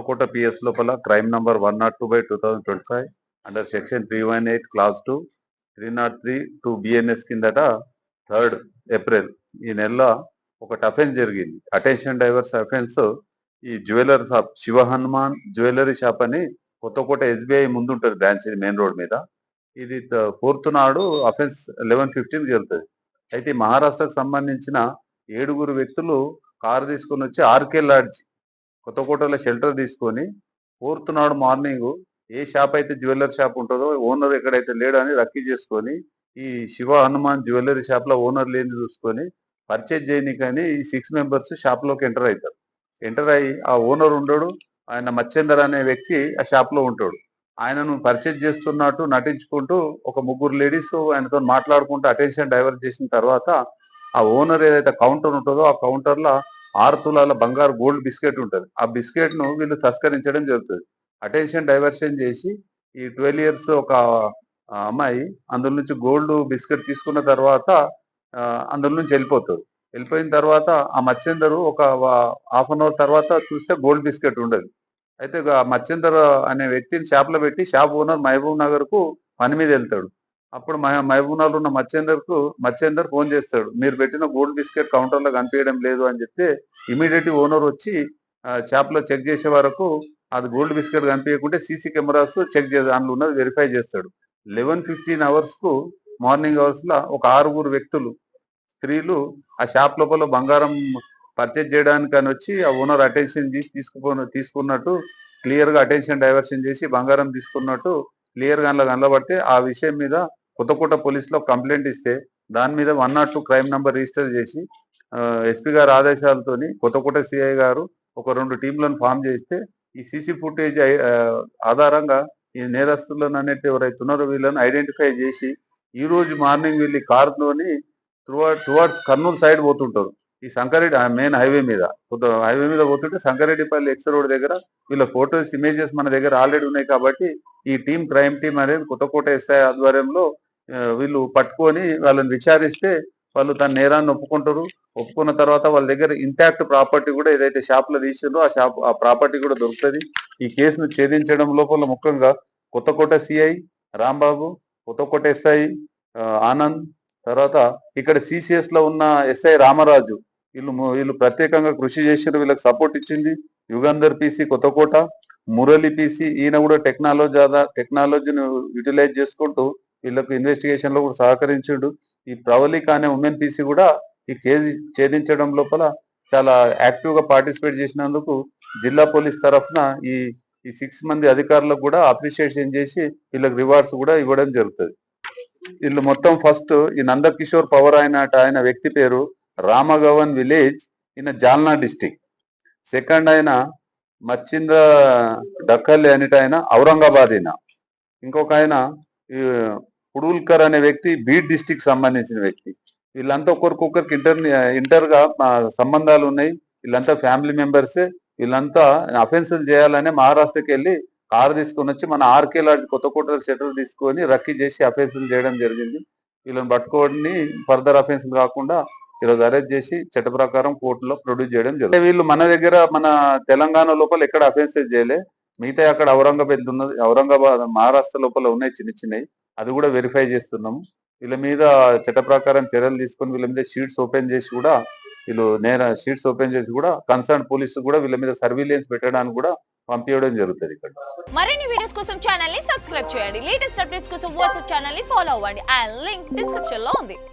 Kothakota PS లోపల crime number 102/2025 under section 318 class 2 303 2 BNS కిందట 3rd April ఈ నెలలో ఒకటి అఫెన్స్ జరిగింది. Attention diversion offence. ఈ jeweller shop Shiva Hanuman jewellery shop అని కొత్తకోట ఎస్బీఐ ముందు ఉంటుంది బ్రాంచ్ మెయిన్ రోడ్ మీద. ఇది 4th నాడు అఫెన్స్ 11:15 జరుగుతుంది. అయితే మహారాష్ట్రకు సంబంధించిన 7 వ్యక్తులు కారు తీసుకొని వచ్చి ఆర్కే లాడ్జ్ కొత్తకోటలో షెల్టర్ తీసుకొని 4th నాడు మార్నింగ్ ఏ షాప్ అయితే జ్యువెలరీ షాప్ ఉంటుందో ఓనర్ ఎక్కడైతే లేడని రక్కీ చేసుకొని ఈ శివ హనుమాన్ జ్యువెలరీ షాప్ లో ఓనర్ లేని చూసుకొని పర్చేజ్ చేయనికని ఈ 6 మెంబర్స్ షాప్ లోకి ఎంటర్ అవుతారు. ఎంటర్ అయ్యి ఆ ఓనర్ ఉండడు, ఆయన మచ్చేందర్ అనే వ్యక్తి ఆ షాప్ లో ఉంటాడు. ఆయనను పర్చేజ్ చేస్తున్నట్టు నటించుకుంటూ ఒక 3 లేడీస్ ఆయనతో మాట్లాడుకుంటూ అటెన్షన్ డైవర్ట్ చేసిన తర్వాత ఆ ఓనర్ ఏదైతే కౌంటర్ ఉంటుందో ఆ కౌంటర్ లో 6 తులాల బంగారు గోల్డ్ బిస్కెట్ ఉంటుంది. ఆ బిస్కెట్ ను వీళ్ళు తస్కరించడం జరుగుతుంది. అటెన్షన్ డైవర్షన్ చేసి ఈ 12 ఇయర్స్ ఒక అమ్మాయి అందులో నుంచి గోల్డ్ బిస్కెట్ తీసుకున్న తర్వాత అందులో నుంచి వెళ్ళిపోతారు. వెళ్ళిపోయిన తర్వాత ఆ మత్స్యందరు ఒక హాఫ్ అన్ అవర్ తర్వాత చూస్తే గోల్డ్ బిస్కెట్ ఉండదు. అయితే మత్స్యందర్ అనే వ్యక్తిని షాప్ లో పెట్టి షాప్ ఓనర్ మహబూబ్ నగర్ కు పని మీద వెళ్తాడు. అప్పుడు మహబూబ్ నగర్ ఉన్న మత్స్యందర్ ఫోన్ చేస్తాడు, మీరు పెట్టిన గోల్డ్ బిస్కెట్ కౌంటర్ లో కనిపించడం లేదు అని చెప్తే ఇమీడియట్ ఓనర్ వచ్చి షాప్ లో చెక్ చేసే వరకు అది గోల్డ్ బిస్కెట్ కనిపించకుంటే సీసీ కెమెరాస్ చెక్ చేసి అందులో ఉన్నది వెరిఫై చేస్తాడు. 11:15 అవర్స్ కు మార్నింగ్ అవర్స్ లో ఒక 6 వ్యక్తులు స్త్రీలు ఆ షాప్ లోపల బంగారం పర్చేజ్ చేయడానికి అని వచ్చి ఆ ఓనర్ అటెన్షన్ తీసుకున్నట్టు క్లియర్ గా అటెన్షన్ డైవర్షన్ చేసి బంగారం తీసుకున్నట్టు క్లియర్ గా అందులో కనబడితే ఆ విషయం మీద కొత్తకోట పోలీసులో కంప్లైంట్ ఇస్తే దాని మీద 102 క్రైమ్ నంబర్ రిజిస్టర్ చేసి ఎస్పీ గారి ఆదేశాలతోని కొత్తకోట సిఐ గారు ఒక 2 టీంలను ఫామ్ చేస్తే ఈ సీసీ ఫుటేజ్ ఆధారంగా ఈ నేరస్తులను అనేది ఎవరైతే ఉన్నారో వీళ్ళని ఐడెంటిఫై చేసి ఈ రోజు మార్నింగ్ వీళ్ళు కారులోని టువర్డ్స్ కర్నూలు సైడ్ పోతుంటారు. ఈ సంగారెడ్డి మెయిన్ హైవే మీద పోతుంటే సంగారెడ్డిపల్లి ఎక్స్ రోడ్ దగ్గర వీళ్ళ ఫోటోస్ ఇమేజెస్ మన దగ్గర ఆల్రెడీ ఉన్నాయి కాబట్టి ఈ క్రైమ్ టీం అనేది కొత్తకోట ఎస్ఐ ఆధ్వర్యంలో వీళ్ళు పట్టుకొని వాళ్ళని విచారిస్తే వాళ్ళు తన నేరాన్ని ఒప్పుకుంటారు. ఒప్పుకున్న తర్వాత వాళ్ళ దగ్గర ఇంటాక్ట్ ప్రాపర్టీ కూడా ఏదైతే షాప్ లో తీసిందో ఆ ప్రాపర్టీ కూడా దొరుకుతుంది. ఈ కేసును ఛేదించడం లోపల ముఖ్యంగా కొత్తకోట సిఐ రాంబాబు, కొత్తకోట ఎస్ఐ ఆనంద్, తర్వాత ఇక్కడ సిసిఎస్ లో ఉన్న ఎస్ఐ రామరాజు వీళ్ళు ప్రత్యేకంగా కృషి చేసిన వీళ్ళకి సపోర్ట్ ఇచ్చింది. యుగంధర్ పీసీ కొత్తకోట, మురళి పీసీ ఈయన కూడా టెక్నాలజీని యూటిలైజ్ చేసుకుంటూ వీళ్ళకు ఇన్వెస్టిగేషన్ లో కూడా సహకరించిండు. ఈ ప్రవళిక అనే ఉమెన్ పీసీ కూడా ఈ కేసు ఛేదించడం లోపల చాలా యాక్టివ్ గా పార్టిసిపేట్ చేసినందుకు జిల్లా పోలీస్ తరఫున ఈ 6 మంది అధికారులకు కూడా అప్రిషియేషన్ చేసి వీళ్ళకి రివార్డ్స్ కూడా ఇవ్వడం జరుగుతుంది. వీళ్ళు మొత్తం ఫస్ట్ ఈ నందకిషోర్ పవర్ ఆయన వ్యక్తి పేరు రామగవన్ విలేజ్ ఈయన జాల్నా డిస్టిక్. సెకండ్ ఆయన మచ్చింద డక్కల్ అనేట ఆయన ఔరంగాబాద్ ఈయన. ఇంకొక ఆయన పుడూల్కర్ అనే వ్యక్తి బీడ్ డిస్టిక్ సంబంధించిన వ్యక్తి. వీళ్ళంతా ఒకరికొకరికి ఇంటర్ గా సంబంధాలు ఉన్నాయి. వీళ్ళంతా ఫ్యామిలీ మెంబర్సే. వీళ్ళంతా అఫెన్సులు చేయాలని మహారాష్ట్రకి వెళ్ళి కారు తీసుకొని వచ్చి మన ఆర్కే లాడ్జ్ కొత్తకోట షెటర్ తీసుకొని రక్కీ చేసి అఫెన్సులు చేయడం జరిగింది. వీళ్ళని పట్టుకొని ఫర్దర్ అఫెన్సులు కాకుండా ఈరోజు అరెస్ట్ చేసి చట్ట ప్రకారం కోర్టులో ప్రొడ్యూస్ చేయడం జరిగింది. వీళ్ళు మన దగ్గర మన తెలంగాణ లోపల ఎక్కడ అఫెన్సెస్ చేయలే. మిగతా అక్కడ ఔరంగాబాద్ మహారాష్ట్ర లోపల ఉన్నాయి చిన్నవి, అది కూడా వెరిఫై చేస్తున్నాము. వీళ్ళ మీద చట్ట ప్రకారం చర్యలు తీసుకొని వీళ్ళ మీద షీట్స్ ఓపెన్ చేసి కూడా కన్సర్న్ పోలీసు కూడా వీళ్ళ మీద సర్వీలెన్స్ పెట్టడానికి కూడా పంపించడం జరుగుతుంది. ఇక్కడ మరిన్ని వీడియోస్ కోసం ఛానల్ ని సబ్స్క్రైబ్ చేయండి. లేటెస్ట్ అప్డేట్స్ కోసం వాట్సాప్ ఛానల్ ని ఫాలో అవ్వండి. ఆ లింక్ డిస్క్రిప్షన్ లో ఉంది.